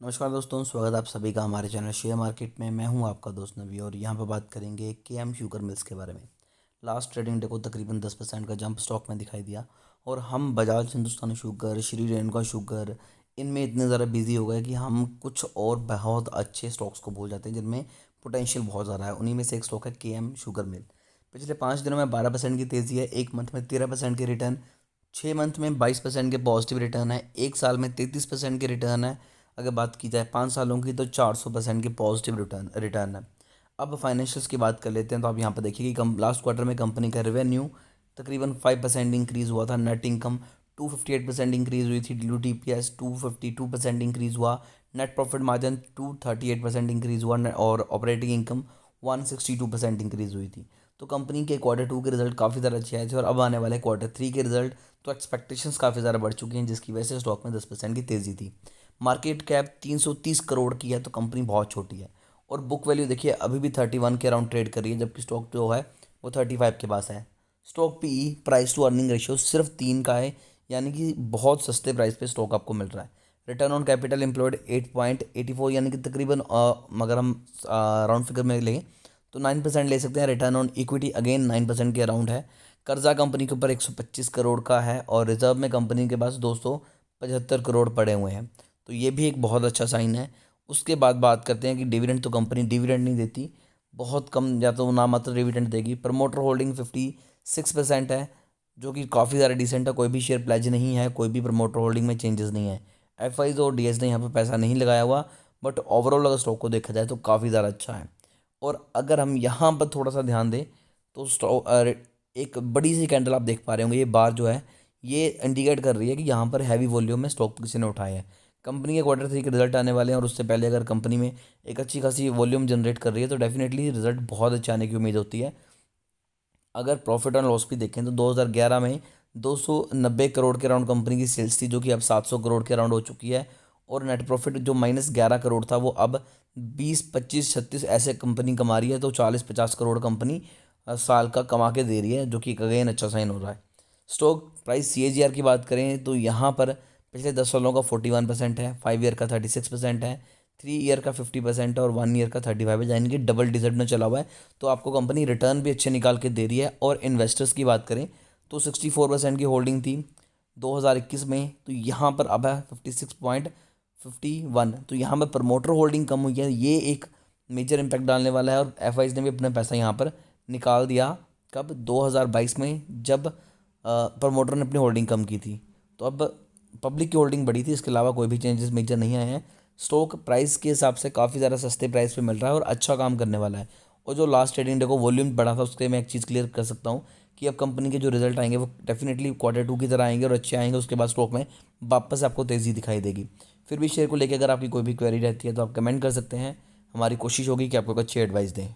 नमस्कार दोस्तों, स्वागत है आप सभी का हमारे चैनल शेयर मार्केट में। मैं हूं आपका दोस्त नवी और यहां पर बात करेंगे केएम शुगर मिल्स के बारे में। लास्ट ट्रेडिंग डे को तकरीबन 10% का जंप स्टॉक में दिखाई दिया और हम बजाज हिंदुस्तान शुगर, श्री रेणुका शुगर, इनमें इतने ज़्यादा बिजी हो गए कि हम कुछ और बहुत अच्छे स्टॉक्स को भूल जाते हैं जिनमें पोटेंशियल बहुत ज़्यादा है। उन्हीं में से एक स्टॉक है केएम शुगर मिल। पिछले 5 दिनों में 12% की तेज़ी है, एक मंथ में 13% के रिटर्न, 6 मंथ में 22% के पॉजिटिव रिटर्न है, एक साल में 33% के रिटर्न है। अगर बात की जाए 5 सालों की तो 400% की पॉजिटिव रिटर्न है। अब फाइनेंशियल्स की बात कर लेते हैं तो आप यहाँ पर देखिए कि कम लास्ट क्वार्टर में कंपनी का रेवेन्यू तकरीबन 5% इंक्रीज़ हुआ था, नेट इनकम 258% इंक्रीज़ हुई थी, DUTPS 252% इंक्रीज़ हुआ, नेट प्रॉफिट मार्जिन 238% इंक्रीज़ हुआ और ऑपरेटिंग इनकम 162% इंक्रीज़ हुई थी। तो कंपनी के Q2 के रिजल्ट काफ़ी ज़्यादा अच्छे आए थे और अब आने वाले Q3 के रिजल्ट तो एक्सपेक्टेशंस काफ़ी ज़्यादा बढ़ चुकी हैं, जिसकी वजह से स्टॉक में 10% की तेज़ी थी। मार्केट कैप 330 करोड़ की है तो कंपनी बहुत छोटी है और बुक वैल्यू देखिए अभी भी 31 के अराउंड ट्रेड कर रही है, जबकि स्टॉक जो है वो 35 के पास है। Stock PE price to earning ratio सिर्फ 3 का है, यानी कि बहुत सस्ते प्राइस पे स्टॉक आपको मिल रहा है। रिटर्न ऑन कैपिटल एम्प्लॉयड 8.84, यानी कि तकरीबन अगर हम राउंड फिगर में लें तो 9% ले सकते हैं। रिटर्न ऑन इक्विटी अगेन 9% के अराउंड है। कर्जा कंपनी के ऊपर 125 करोड़ का है और रिजर्व में कंपनी के पास 275 करोड़ पड़े हुए हैं, तो ये भी एक बहुत अच्छा साइन है। उसके बाद बात करते हैं कि डिविडेंड, तो कंपनी डिविडेंड नहीं देती, बहुत कम, या तो ना मात्र डिविडेंड देगी। प्रमोटर होल्डिंग 56% है, जो कि काफ़ी ज़्यादा डिसेंट है। कोई भी शेयर प्लेज नहीं है, कोई भी प्रमोटर होल्डिंग में चेंजेस नहीं है। एफ और डीएस ने यहाँ पर पैसा नहीं लगाया हुआ, बट ओवरऑल अगर स्टॉक को देखा जाए तो काफ़ी ज़्यादा अच्छा है। और अगर हम यहाँ पर थोड़ा सा ध्यान दें तो स्टॉक एक बड़ी सी कैंडल आप देख पा रहे होंगे, ये बार जो है ये इंडिकेट कर रही है कि यहाँ पर हैवी वॉल्यूम में स्टॉक किसी ने उठाया है। कंपनी के Q3 के रिजल्ट आने वाले हैं और उससे पहले अगर कंपनी में एक अच्छी खासी वॉल्यूम जनरेट कर रही है तो डेफिनेटली रिजल्ट बहुत अच्छे आने की उम्मीद होती है। अगर प्रॉफिट एंड लॉस भी देखें तो 2011 में 290 करोड़ के अराउंड कंपनी की सेल्स थी, जो कि अब 700 करोड़ के अराउंड हो चुकी है। और नेट प्रॉफिट जो -11 करोड़ था वो अब 20, 25, 36 ऐसे कंपनी कमा रही है, तो 40-50 करोड़ कंपनी साल का कमा के दे रही है, जो कि अगेन अच्छा साइन हो रहा है। स्टॉक प्राइस CAGR की बात करें तो यहाँ पर पिछले 10 सालों का 41% है, 5 ईयर का 36% है, 3 ईयर का 50% है और 1 ईयर का 35 है, यानी कि डबल डिजिट में चला हुआ है। तो आपको कंपनी रिटर्न भी अच्छे निकाल के दे रही है। और इन्वेस्टर्स की बात करें तो 64% की होल्डिंग थी 2021 में, तो यहाँ पर अब है 56.51। तो यहाँ पर प्रमोटर होल्डिंग कम हुई है, ये एक मेजर इम्पैक्ट डालने वाला है। और एफ ने भी अपना पैसा यहाँ पर निकाल दिया, कब? 2022 में, जब प्रमोटर ने अपनी होल्डिंग कम की थी। तो अब पब्लिक की होल्डिंग बढ़ी थी, इसके अलावा कोई भी चेंजेस मेजर नहीं आए हैं। स्टॉक प्राइस के हिसाब से काफ़ी ज़्यादा सस्ते प्राइस पे मिल रहा है और अच्छा काम करने वाला है। और जो लास्ट ट्रेडिंग डे को वॉल्यूम बढ़ा था उसके मैं एक चीज़ क्लियर कर सकता हूँ कि अब कंपनी के जो रिजल्ट आएंगे वो डेफिनेटली Q2 की तरह आएंगे और अच्छे आएंगे। उसके बाद स्टॉक में वापस आपको तेज़ी दिखाई देगी। फिर भी शेयर को लेकर अगर आपकी कोई भी क्वेरी रहती है तो आप कमेंट कर सकते हैं, हमारी कोशिश होगी कि आपको एक अच्छी एडवाइस दें।